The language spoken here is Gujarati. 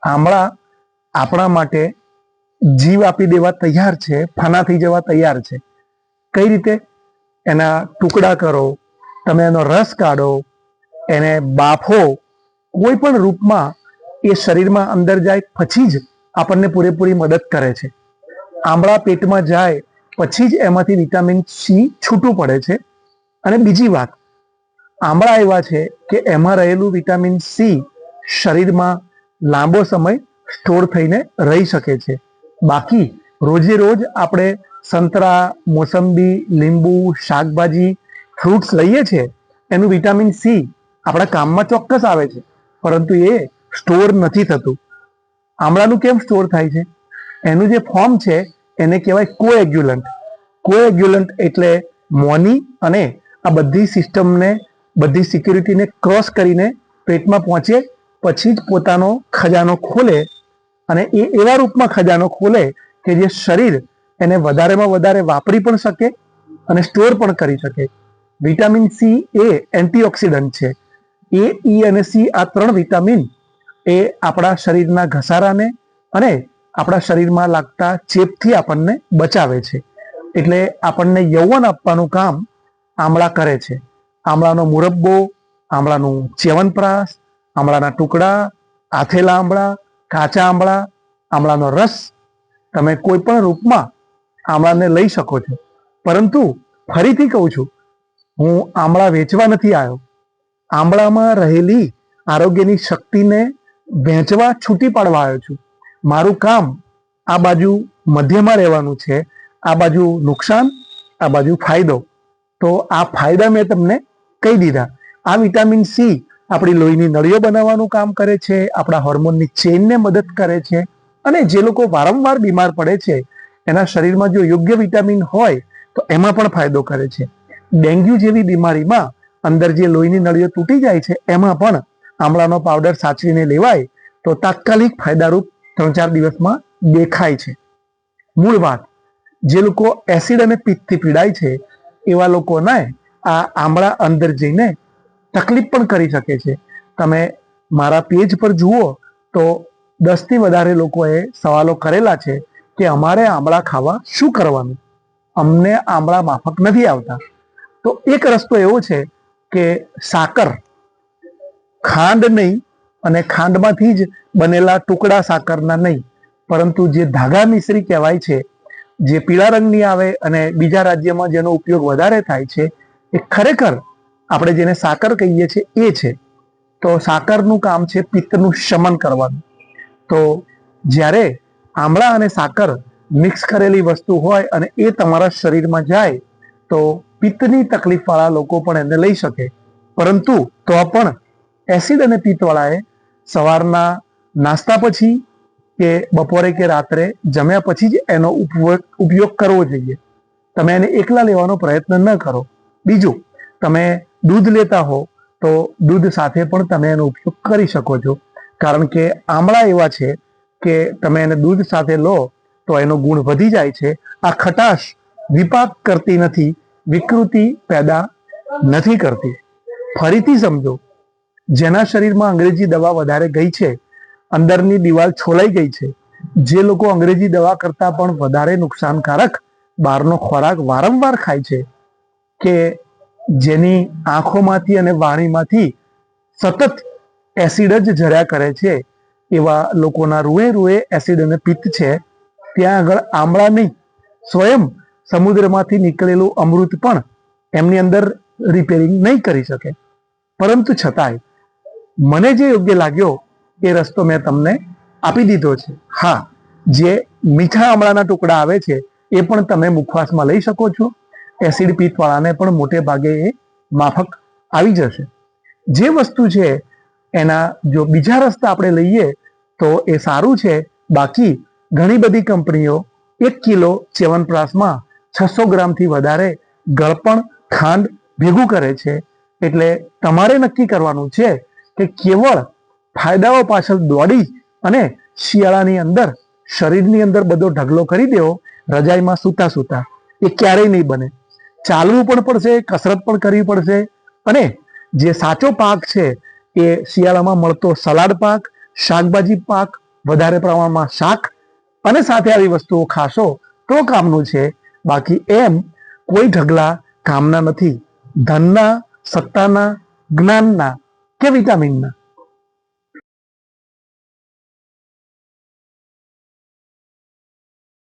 આમળા આપણા માટે જીવ આપી દેવા તૈયાર છે, ફાના થઈ જવા તૈયાર છે. કઈ રીતે? એના ટુકડા કરો, તમે એનો રસ કાઢો, એને બાફો, કોઈ પણ રૂપમાં એ શરીરમાં અંદર જાય પછી જ આપણને પૂરેપૂરી મદદ કરે છે. આમળા પેટમાં જાય પછી જ એમાંથી વિટામિન સી છૂટું પડે છે. અને બીજી વાત, આમળા એવા છે કે એમાં રહેલું વિટામિન સી શરીરમાં લાંબો સમય સ્ટોર થઈને રહી શકે છે. બાકી રોજે રોજ આપણે સંતરા, મોસંબી, લીંબુ, શાકભાજી, ફ્રૂટ્સ લઈએ છીએ, એનું વિટામિન સી આપણા કામમાં ચોક્કસ આવે છે, પરંતુ એ સ્ટોર નથી થતું. આમળાનું કેમ સ્ટોર થાય છે? એનું જે ફોર્મ છે એને કહેવાય કોએગ્યુલન્ટ. કોએગ્યુલન્ટ એટલે મોની અને આ બધી સિસ્ટમને, બધી સિક્યુરિટીને ક્રોસ કરીને પેટમાં પહોંચે પછી જ પોતાનો ખજાનો ખોલે. અને એ એવા રૂપમાં ખજાનો ખોલે કે જે શરીર એને વધારેમાં વધારે વાપરી પણ શકે અને સ્ટોર પણ કરી શકે. વિટામિન સી એ એન્ટીઓક્સિડન્ટ છે. એ, ઈ અને સી આ 3 વિટામિન એ આપણા શરીરના ઘસારાને અને આપણા શરીરમાં લાગતા ચેપથી આપણને બચાવે છે. એટલે આપણને યૌવન આપવાનું કામ આમળા કરે છે. આમળાનો મુરબ્બો, આમળાનું ચ્યવનપ્રાશ, આમળાના ટુકડા, આથેલા આમળા, કાચા આમળા, આમળાનો રસ, તમે કોઈ પણ રૂપમાં આમળાને લઈ શકો છો. પરંતુ ફરીથી કહું છું, હું આમળા વેચવા નથી આવ્યો. આમળામાં રહેલી આરોગ્યની શક્તિને વહેંચવા, છૂટી પાડવા આવ્યો છું. મારું કામ આ બાજુ મધ્યમાં રહેવાનું છે, આ બાજુ નુકસાન, આ બાજુ ફાયદો. તો આ ફાયદા મેં તમને કહી દીધા. આ વિટામિન સી આપણી લોહીની નળીઓ બનાવવાનું કામ કરે છે, આપણા હોર્મોનની ચેઇનને મદદ કરે છે. અને જે લોકો વારંવાર બીમાર પડે છે, એના શરીરમાં જો યોગ્ય વિટામિન હોય તો એમાં પણ ફાયદો કરે છે. ડેન્ગ્યુ જેવી બીમારીમાં અંદર જે લોહીની નળીઓ તૂટી જાય છે, એમાં પણ આમળાનો પાવડર સાચવીને લેવાય તો તાત્કાલિક ફાયદારૂપ 3-4 દિવસમાં દેખાય છે. મૂળ વાત, જે લોકો એસિડ અને પિત્તથી પીડાય છે એવા લોકોને આ આમળા અંદર જઈને તકલીફ પણ કરી શકે છે. તમે મારા પેજ પર જુઓ તો 10 થી વધારે લોકોએ સવાલો કરેલા છે કે અમારે આમળા ખાવા શું કરવાનું, અમને આમળા માફક નથી આવતા. તો એક રસ્તો એવો છે કે સાકર, ખાંડ નહીં, અને ખાંડમાંથી જ બનેલા ટુકડા સાકરના નહીં, પરંતુ જે ધાગા મિશ્રી કહેવાય છે, જે પીળા રંગની આવે અને બીજા રાજ્યમાં જેનો ઉપયોગ વધારે થાય છે, એ ખરેખર આપણે જેને સાકર કહીએ છીએ એ છે. તો સાકરનું કામ છે પિત્તનું શમન કરવાનું. તો જ્યારે આમળા અને સાકર મિક્સ કરેલી વસ્તુ હોય અને એ તમારા શરીરમાં જાય તો પિત્તની તકલીફવાળા લોકો પણ એને લઈ શકે. પરંતુ તો પણ એસિડ અને પિત્તવાળાએ સવારના નાસ્તા પછી કે બપોરે કે રાત્રે જમ્યા પછી જ એનો ઉપયોગ કરવો જોઈએ. તમે એને એકલા લેવાનો પ્રયત્ન ન કરો. બીજું, તમે દૂધ લેતા હો તો દૂધ સાથે પણ તમે એનો ઉપયોગ કરી શકો છો, કારણ કે આમળા એવા છે કે તમે એને દૂધ સાથે લો તો એનો ગુણ વધી જાય છે. આ ખટાશ વિપાક કરતી નથી, વિકૃતિ પેદા નથી કરતી. ફરીથી સમજો, જેના શરીરમાં અંગ્રેજી દવા વધારે ગઈ છે, અંદરની દિવાલ છોલાઈ ગઈ છે, જે લોકો અંગ્રેજી દવા કરતાં પણ વધારે નુકસાનકારક બહારનો ખોરાક વારંવાર ખાય છે, કે જેની આંખોમાંથી અને વાણીમાંથી સતત એસિડ જ ઝર્યા કરે છે, એવા લોકોના રૂએ રૂએ એસિડ અને પિત્ત છે. ત્યાં આગળ આમળા નહીં, સ્વયં સમુદ્રમાંથી નીકળેલું અમૃત પણ એમની અંદર રિપેરિંગ નહીં કરી શકે. પરંતુ છતાંય મને જે યોગ્ય લાગ્યો એ રસ્તો મેં તમને આપી દીધો છે. હા, જે મીઠા આમળાના ટુકડા આવે છે એ પણ તમે મુખવાસમાં લઈ શકો છો. એસિડ પિત્તવાળાને પણ મોટે ભાગે એ માફક આવી જશે. જે વસ્તુ છે એના જો બીજા રસ્તા આપણે લઈએ તો એ સારું છે. બાકી ઘણી બધી કંપનીઓ 1 કિલો ચ્યવનપ્રાશમાં 600 ગ્રામથી વધારે ગળપણ ખાંડ ભેગું કરે છે. એટલે તમારે નક્કી કરવાનું છે કે કેવળ ફાયદાઓ પાછળ દોડી અને શિયાળાની અંદર શરીરની અંદર બધો ઢગલો કરી દેવો રજાઈમાં સૂતા સૂતા, એ ક્યારેય નહીં બને. ચાલવું પણ પડશે, કસરત પણ કરવી પડશે. અને જે સાચો પાક છે એ શિયાળામાં મળતો સલાડ પાક, શાકભાજી પાક, વધારે પ્રમાણમાં શાક અને સાથે આવી વસ્તુઓ ખાશો તો કામનું છે, બાકી એમ કોઈ ઢગલા કામના નથી, ધનના, સત્તાના, જ્ઞાનના કે વિટામિનના.